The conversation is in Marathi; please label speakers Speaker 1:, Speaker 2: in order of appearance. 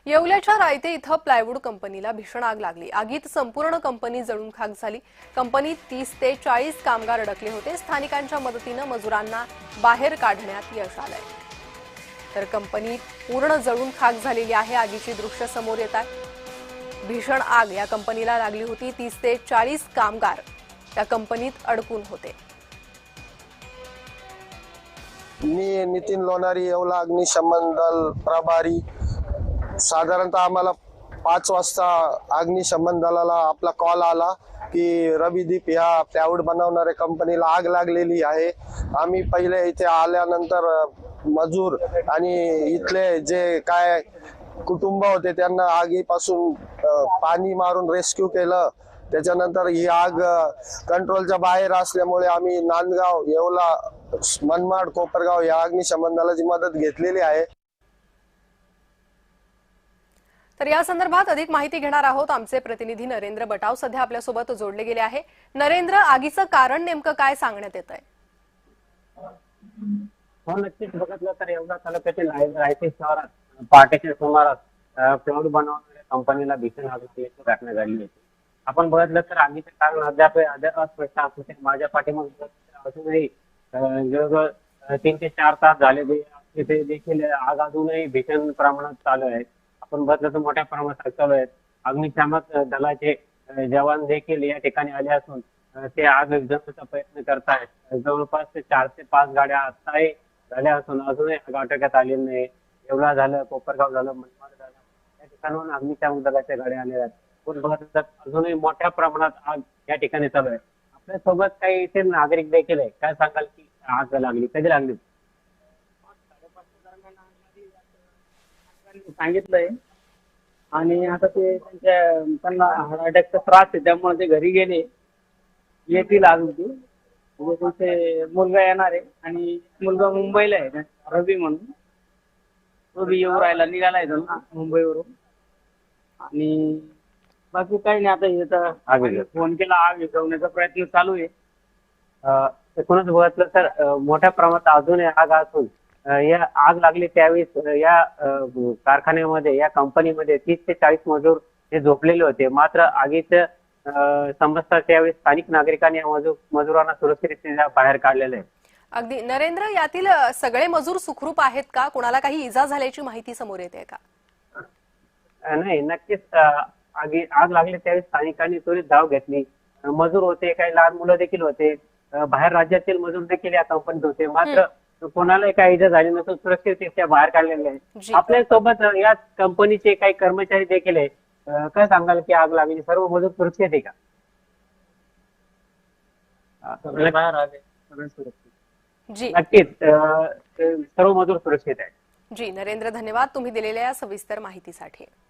Speaker 1: येवल्याच्या रायते इथं प्लायवूड कंपनीला भीषण आग लागली। आगीत संपूर्ण कंपनी जळून खाक झाली। कंपनीत 30 ते 40 कामगार अडकले होते। स्थानिकांच्या मदतीने मजुरांना बाहेर काढण्यात यश आलंय। तर कंपनी पूर्ण जळून खाक झालेली आहे। आगीची दृश्य समोर येतात। भीषण आग या कंपनीला लागली होती। 30 ते 40 कामगार या कंपनीत अडकून होते।
Speaker 2: मी नितीन लोणारी, येवला अग्निशमन दल प्रभारी। साधारणतः आम्हाला 5 वाजता अग्निशमन दलाला आपला कॉल आला की रविदीप या प्लायवूड बनवणाऱ्या कंपनीला आग लागलेली आहे। आम्ही पहिले इथे आल्यानंतर मजूर आणि इथले जे काय कुटुंब होते त्यांना आगीपासून पाणी मारून रेस्क्यू केलं। त्याच्यानंतर ही आग कंट्रोलच्या बाहेर असल्यामुळे आम्ही नांदगाव, येवला, मनमाड, कोपरगाव या अग्निशमन दलाची मदत घेतलेली आहे।
Speaker 1: तर या संदर्भात अधिक माहिती घेणार आहोत। आमचे प्रतिनिधी नरेंद्र बटाव सध्या आपल्या सोबत जोडले गेले आहे। नरेंद्र, आगीचं कारण नेमकं काय सांगण्यात येतंय?
Speaker 3: हो, नक्कीच बघितलं तर येवला तालुक्यातील रायते शहरात पहाटेच्या सुमारास प्लायवूड बनवणाऱ्या कंपनीला भीषण आग लागल्याची घटना घडली होती। आपण बघितलं तर आगीचे कारण अद्याप अस्पष्ट असून माझ्या पाठीमागे अजूनही जवळजवळ 3 ते 4 तास झाले तिथे देखील आग अजूनही भीषण प्रमाणात चालू आहे। आपण बघितलं तर मोठ्या प्रमाणात आग चालू आहे। अग्निशामक दलाचे जवान देखील या ठिकाणी आले असून ते आग विझवण्याचा प्रयत्न करतायत। जवळपास 4 ते 5 गाड्या आताही झाल्या असून अजूनही आग आटोक्यात आलेली नाही। येवला झालं, कोपरगाव झालं, मनमाड झालं, या ठिकाणाहून अग्निशामक दलाच्या गाड्या आलेल्या आहेत। पण बघितलं अजूनही मोठ्या प्रमाणात आग या ठिकाणी चालू आहे। आपल्या सोबत काही इथे नागरिक देखील आहे, काय सांगाल की आग लागली, कधी लागली?
Speaker 4: 5:30 सांगितलंय आणि आता ते त्यांना हार्ट अटॅकचा त्रास आहे, त्यामुळे ते घरी गेले, येतील अजून ते म्हणजे त्यांचे मुलगा येणार आहे आणि मुलगा मुंबईला आहे, रवी म्हणून, तो बी येऊ राहिला, निघालाय तो ना मुंबईवरून। आणि बाकी काही नाही, आता फोन केला, आग विझवण्याचा प्रयत्न चालू आहे।
Speaker 3: एकूणच बघितलं तर मोठ्या प्रमाणात अजूनही आग असून या आग लागली त्यावेळेस या कारखान्यामध्ये, या कंपनीमध्ये 30 ते 40 मजूर हे झोपलेले होते। मात्र आगीचं समजतात त्यावेळेस स्थानिक नागरिकांनी या मजुरांना सुरक्षितरित्या बाहेर काढलेलं आहे।
Speaker 1: अगदी नरेंद्र, यातील सगळे मजूर सुखरूप आहेत का? कोणाला काही इजा झाल्याची माहिती समोर येते का?
Speaker 3: नाही, नक्कीच आग लागली त्यावेळेस स्थानिकांनी त्वरित धाव घेतली। मजूर होते, काही लहान मुलं देखील होते, बाहेर राज्यातील मजूर देखील या कंपनीत होते। मात्र कोणालाही काही इजा झाली नसून सुरक्षितरित्या बाहेर काढलेले आहे। आपल्या सोबत या कंपनीचे काही कर्मचारी देखील आहे, काय सांगाल की आग लागली, सर्व मजूर सुरक्षित आहे का?
Speaker 4: बाहेर आले, सगळे सुरक्षित।
Speaker 1: जी
Speaker 3: नक्कीच सर्व मजूर सुरक्षित आहे।
Speaker 1: जी नरेंद्र, धन्यवाद तुम्ही दिलेल्या या सविस्तर माहितीसाठी।